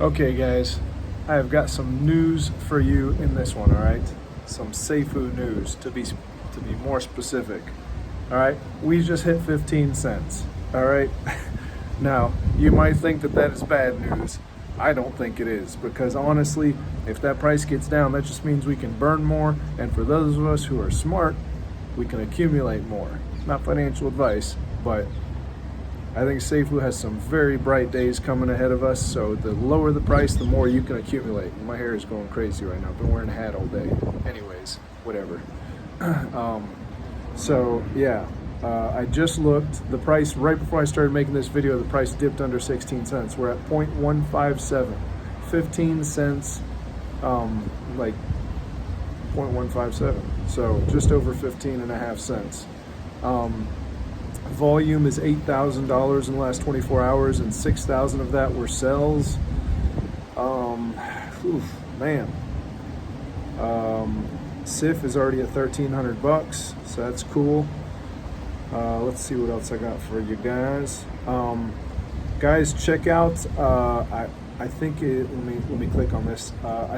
Okay, guys, I have got some news for you in this one. All right, some Safuu news to be more specific. All right, we just hit 15 cents. All right, now you might think that that is bad news. I don't think it is, because honestly, if that price gets down, that just means we can burn more, and for those of us who are smart, we can accumulate more. Not financial advice, but I think Safuu has some very bright days coming ahead of us, so the lower the price, the more you can accumulate. My hair is going crazy right now. I've been wearing a hat all day. Anyways, whatever. I just looked. The price, right before I started making this video, the price dipped under 16 cents. We're at 0.157. 15 cents, like 0.157. So just over 15 and a half cents. Volume is $8,000 in the last 24 hours, and 6,000 of that were sells. Man. SIF is already at $1,300, so that's cool. Let's see what else I got for you guys. Guys, check out. I think let me click on this.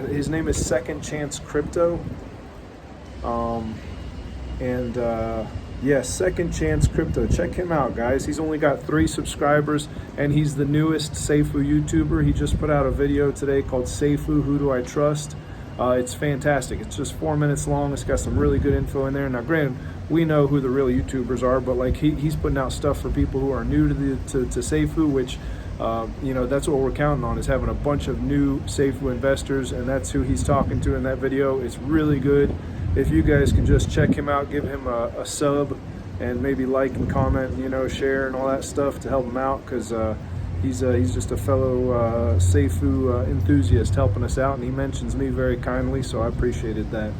His name is Second Chance Crypto. Yes, Second Chance Crypto. Check him out, guys. He's only got 3 subscribers, and he's the newest Safuu YouTuber. He just put out a video today called Safuu, Who Do I Trust? It's fantastic. It's just 4 minutes long. It's got some really good info in there. Now, granted, we know who the real YouTubers are, but like he's putting out stuff for people who are new to Safuu, which that's what we're counting on, is having a bunch of new Safuu investors, and that's who he's talking to in that video. It's really good. If you guys can just check him out, give him a sub, and maybe like and comment, share and all that stuff to help him out, because he's just a fellow Safuu enthusiast helping us out, and he mentions me very kindly, so I appreciated that.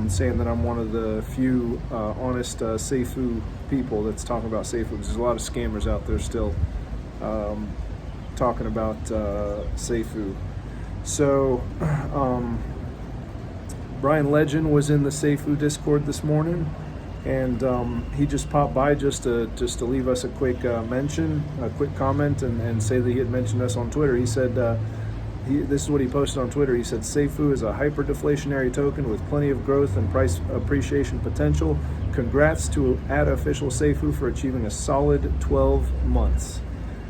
Saying that I'm one of the few honest Safuu people that's talking about Safuu, because there's a lot of scammers out there still talking about Safuu. So, Brian Legend was in the Safuu Discord this morning, and he just popped by just to leave us a quick mention, a quick comment, and say that he had mentioned us on Twitter. He said, this is what he posted on Twitter. He said, Safuu is a hyper-deflationary token with plenty of growth and price appreciation potential. Congrats to @official Safuu for achieving a solid 12 months.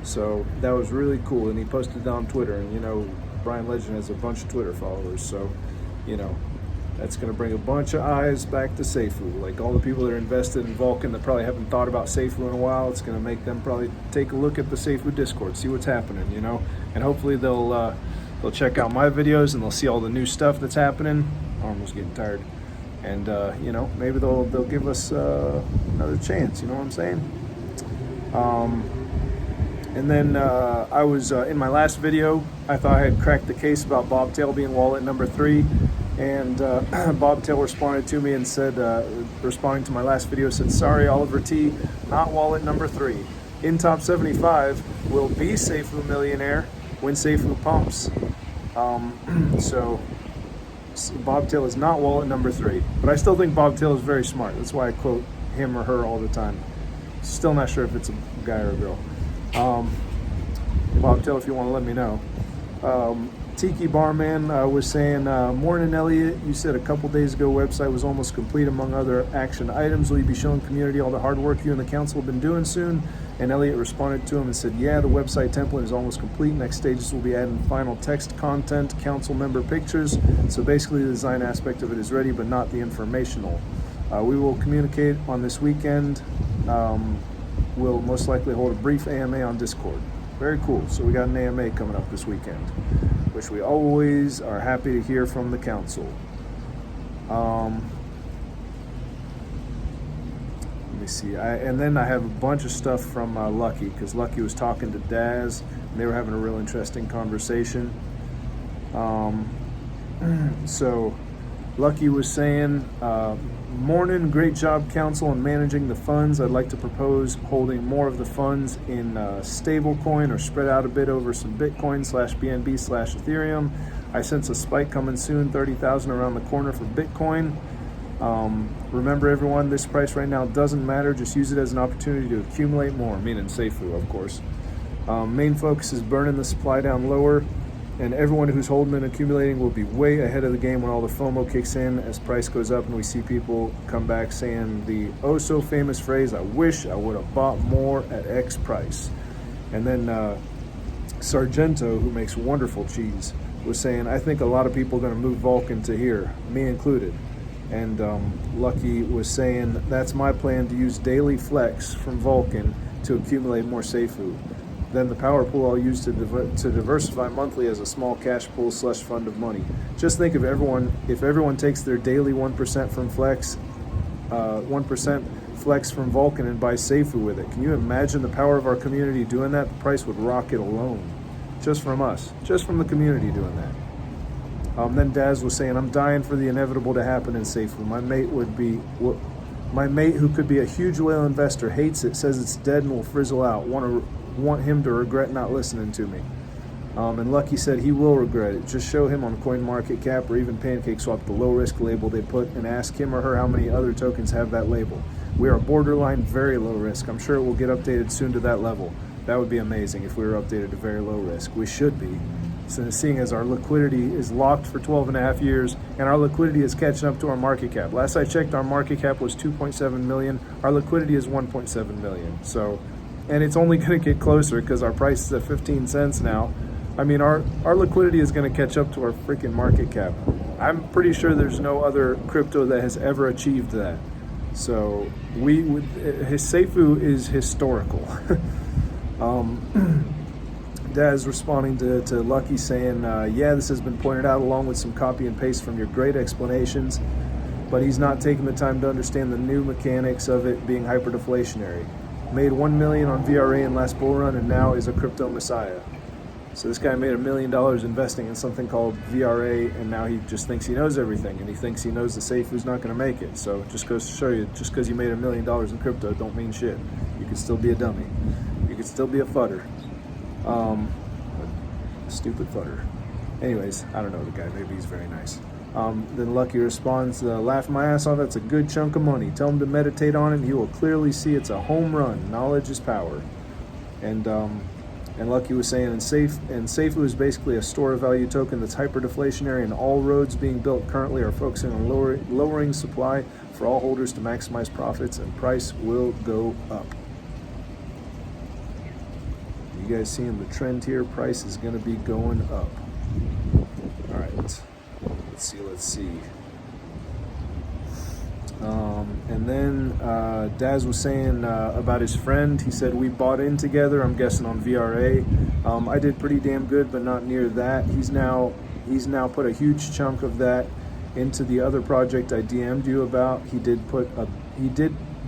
So that was really cool, and he posted it on Twitter, and Brian Legend has a bunch of Twitter followers, so that's going to bring a bunch of eyes back to Safuu. Like all the people that are invested in Vulcan that probably haven't thought about Safuu in a while, it's going to make them probably take a look at the Safuu Discord, see what's happening, and hopefully they'll check out my videos, and they'll see all the new stuff that's happening. Arm was getting tired, and maybe they'll give us another chance. You know what I'm saying? And then I was in my last video, I thought I had cracked the case about Bobtail being wallet number 3. And Bobtail responded to me and said, responding to my last video, said, sorry, Oliver T, not wallet number 3. In top 75 will be Safuu millionaire when Safuu pumps. So Bobtail is not wallet number 3. But I still think Bobtail is very smart. That's why I quote him or her all the time. Still not sure if it's a guy or a girl. Bobtail, if you want to let me know. Tiki Barman was saying, morning Elliot, you said a couple days ago website was almost complete among other action items. Will you be showing community all the hard work you and the council have been doing soon? And Elliot responded to him and said, yeah, the website template is almost complete. Next stages will be adding final text content, council member pictures. So basically the design aspect of it is ready, but not the informational. We will communicate on this weekend. We'll most likely hold a brief AMA on Discord. Very cool. So we got an AMA coming up this weekend, which we always are happy to hear from the council. Let me see. And then I have a bunch of stuff from Lucky, because Lucky was talking to Daz, and they were having a real interesting conversation. So Lucky was saying, morning, great job council on managing the funds. I'd like to propose holding more of the funds in stablecoin or spread out a bit over some Bitcoin /BNB/Ethereum. I sense a spike coming soon, 30,000 around the corner for Bitcoin. Remember everyone, this price right now doesn't matter. Just use it as an opportunity to accumulate more, meaning Safuu, of course. Main focus is burning the supply down lower. And everyone who's holding and accumulating will be way ahead of the game when all the FOMO kicks in as price goes up and we see people come back saying the oh so famous phrase, I wish I would have bought more at X price. And then Sargento, who makes wonderful cheese, was saying, I think a lot of people are going to move Vulcan to here, me included. And Lucky was saying, that's my plan, to use daily flex from Vulcan to accumulate more Safuu. Then the power pool I'll use to diversify monthly as a small cash pool / fund of money. Just think of if everyone takes their daily 1% from flex, 1% flex from Vulcan and buys Safuu with it. Can you imagine the power of our community doing that? The price would rocket alone. Just from us, just from the community doing that. Then Daz was saying, I'm dying for the inevitable to happen in Safuu. My mate, who could be a huge whale investor, hates it, says it's dead and will frizzle out. Want him to regret not listening to me. And Lucky said he will regret it. Just show him on CoinMarketCap or even PancakeSwap the low risk label they put and ask him or her how many other tokens have that label. We are borderline very low risk. I'm sure it will get updated soon to that level. That would be amazing if we were updated to very low risk. We should be. So seeing as our liquidity is locked for 12.5 years and our liquidity is catching up to our market cap. Last I checked, our market cap was 2.7 million. Our liquidity is 1.7 million. So, and it's only going to get closer because our price is at 15 cents now. I mean, our liquidity is going to catch up to our freaking market cap. I'm pretty sure there's no other crypto that has ever achieved that. So his Safuu is historical. Daz responding to Lucky saying, yeah, this has been pointed out along with some copy and paste from your great explanations, but he's not taking the time to understand the new mechanics of it being hyperdeflationary. Made $1 million on VRA in last bull run and now is a crypto messiah. So this guy made $1 million investing in something called VRA, and now he just thinks he knows everything, and he thinks he knows the Safuu's not going to make it. So just goes to show you, just because you made $1 million in crypto don't mean shit. You could still be a dummy. You could still be a fudder. Stupid fudder. Anyways, I don't know the guy. Maybe he's very nice. Then Lucky responds, laugh my ass off, that's a good chunk of money. Tell him to meditate on it, and he will clearly see it's a home run. Knowledge is power. And Lucky was saying, and Safuu is basically a store of value token that's hyper-deflationary, and all roads being built currently are focusing on lowering supply for all holders to maximize profits, and price will go up. You guys seeing the trend here? Price is going to be going up. All right, let's see. And then Daz was saying about his friend. He said we bought in together. I'm guessing on VRA. I did pretty damn good, but not near that. He's now put a huge chunk of that into the other project I DM'd you about. He did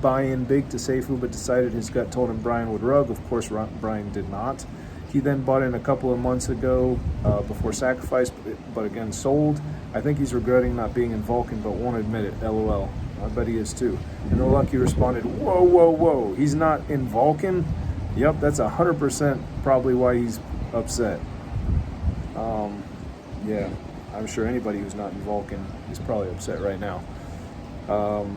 buy in big to Safuu, but decided his gut told him Brian would rug. Of course, Brian did not. He then bought in a couple of months ago before sacrifice, but again sold. I think he's regretting not being in Vulcan, but won't admit it. LOL. I bet he is too. And then Lucky responded, whoa, he's not in Vulcan? Yep, that's 100% probably why he's upset. Yeah, I'm sure anybody who's not in Vulcan is probably upset right now.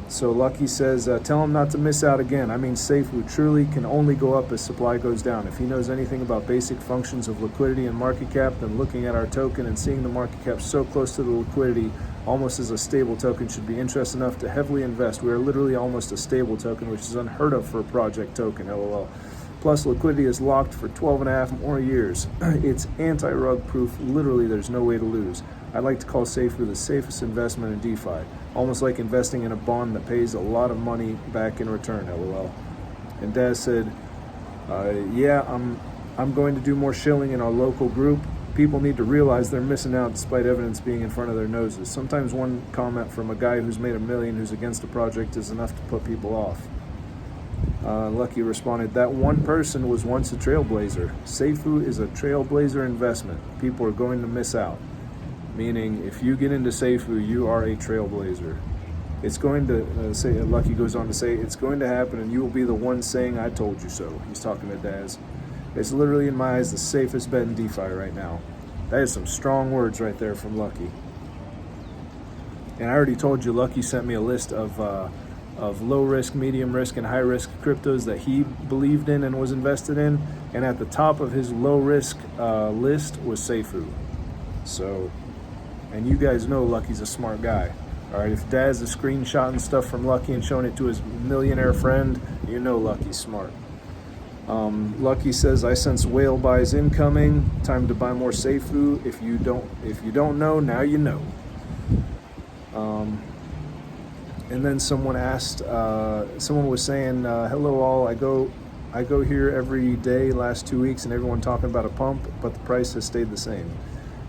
So Lucky says, tell him not to miss out again. I mean, Safuu truly can only go up as supply goes down. If he knows anything about basic functions of liquidity and market cap, then looking at our token and seeing the market cap so close to the liquidity, almost as a stable token, should be interest enough to heavily invest. We are literally almost a stable token, which is unheard of for a project token, LOL. Plus, liquidity is locked for 12.5 more years. It's anti-rug proof. Literally, there's no way to lose. I'd like to call Safuu the safest investment in DeFi. Almost like investing in a bond that pays a lot of money back in return, LOL. And Daz said, yeah, I'm going to do more shilling in our local group. People need to realize they're missing out despite evidence being in front of their noses. Sometimes one comment from a guy who's made $1 million who's against a project is enough to put people off. Lucky responded, that one person was once a trailblazer. Safuu is a trailblazer investment. People are going to miss out. Meaning, if you get into Safuu, you are a trailblazer. It's going to say, Lucky goes on to say, it's going to happen and you will be the one saying, I told you so. He's talking to Daz. It's literally, in my eyes, the safest bet in DeFi right now. That is some strong words right there from Lucky. And I already told you, Lucky sent me a list of low risk, medium risk, and high risk cryptos that he believed in and was invested in. And at the top of his low risk list was Safuu. So, and you guys know Lucky's a smart guy. All right, if Dad's a screenshotting stuff from Lucky and showing it to his millionaire friend, you know Lucky's smart. Lucky says, I sense whale buys incoming. Time to buy more Safuu. If you don't know, now you know. And then someone asked, someone was saying, hello all, I go here every day last 2 weeks and everyone talking about a pump, but the price has stayed the same.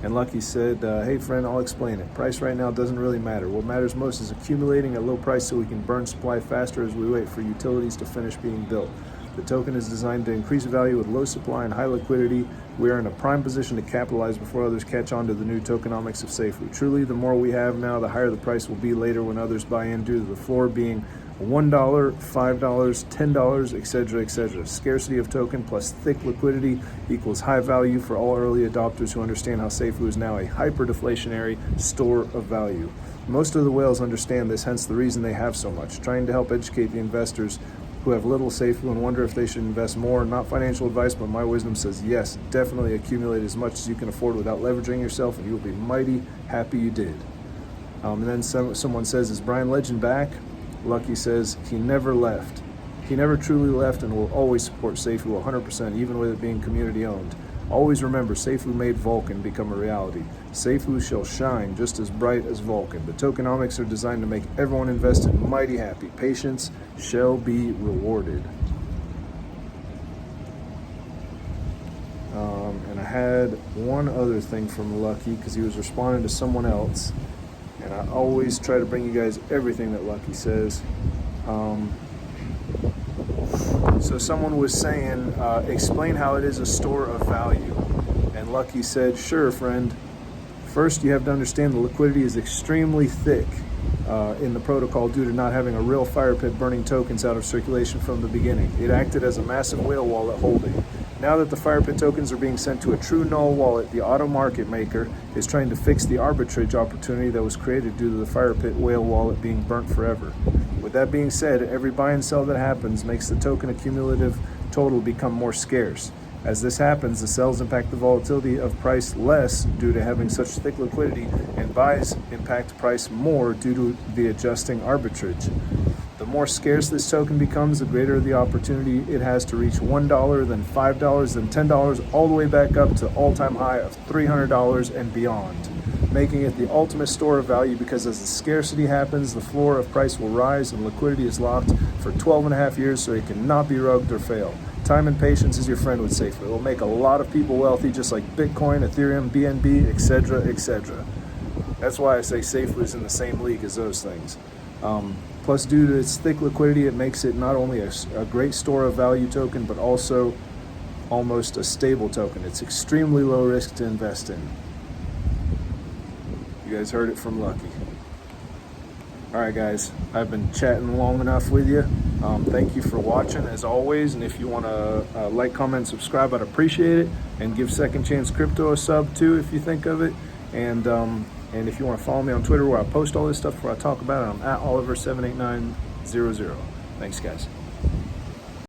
And Lucky said, hey friend, I'll explain it. Price right now doesn't really matter. What matters most is accumulating at low price so we can burn supply faster as we wait for utilities to finish being built. The token is designed to increase value with low supply and high liquidity. We are in a prime position to capitalize before others catch on to the new tokenomics of Safuu. Truly, the more we have now, the higher the price will be later when others buy in, due to the floor being $1, $5, $10, etc., etc. Scarcity of token plus thick liquidity equals high value for all early adopters who understand how Safuu is now a hyper-deflationary store of value. Most of the whales understand this, hence the reason they have so much. Trying to help educate the investors who have little Safuu and wonder if they should invest more. Not financial advice, but my wisdom says yes, definitely accumulate as much as you can afford without leveraging yourself, and you'll be mighty happy you did. And then someone says, is Brian Legend back? Lucky says, he never left. He never truly left and will always support Safuu 100%, even with it being community owned. Always remember, Safuu made Vulcan become a reality. Safuu shall shine just as bright as Vulcan. The tokenomics are designed to make everyone invested mighty happy. Patience shall be rewarded. And I had one other thing from Lucky because he was responding to someone else. And I always try to bring you guys everything that Lucky says. So someone was saying, explain how it is a store of value. And Lucky said, sure, friend. First, you have to understand the liquidity is extremely thick in the protocol due to not having a real fire pit burning tokens out of circulation from the beginning. It acted as a massive whale wallet holding. Now that the fire pit tokens are being sent to a true null wallet, the auto market maker is trying to fix the arbitrage opportunity that was created due to the fire pit whale wallet being burnt forever. With that being said, every buy and sell that happens makes the token accumulative total become more scarce. As this happens, the sells impact the volatility of price less due to having such thick liquidity, and buys impact price more due to the adjusting arbitrage. The more scarce this token becomes, the greater the opportunity it has to reach $1, then $5, then $10, all the way back up to all-time high of $300 and beyond, making it the ultimate store of value because as the scarcity happens, the floor of price will rise and liquidity is locked for 12.5 years so it cannot be rugged or fail. Time and patience is your friend with Safuu. It will make a lot of people wealthy, just like Bitcoin, Ethereum, BNB, etc., etc. That's why I say Safuu is in the same league as those things. Plus, due to its thick liquidity, it makes it not only a great store of value token, but also almost a stable token. It's extremely low risk to invest in. You guys heard it from Lucky. All right, guys, I've been chatting long enough with you. Thank you for watching, as always. And if you want to like, comment, subscribe, I'd appreciate it. And give Second Chance Crypto a sub, too, if you think of it. And if you want to follow me on Twitter, where I post all this stuff, where I talk about it, I'm at Oliver78900. Thanks, guys.